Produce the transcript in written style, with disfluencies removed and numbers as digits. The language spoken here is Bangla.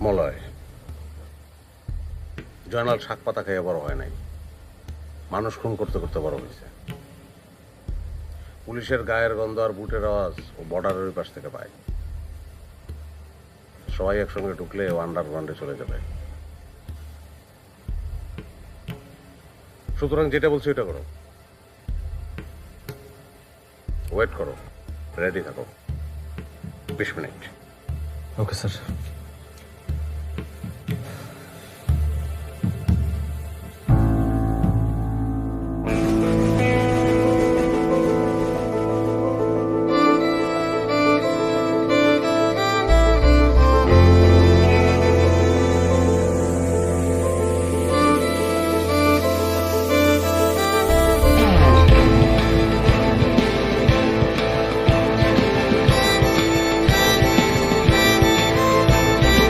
মলয় জয়নাল শাক পাতা খেয়ে বড় হয় নাই, মানুষ খুন করতে করতে বড় হয়েছে। পুলিশের গায়ের গন্ধ আর বুটের আওয়াজ ও বর্ডারের ওই পাশ থেকে পায়। সবাই একসঙ্গে ঢুকলে ও আন্ডারগ্রাউন্ডে চলে যাবে। সুতরাং যেটা বলছি ওইটা করো, ওয়েট করো, রেডি থাকো 20 মিনিট। Okay sir.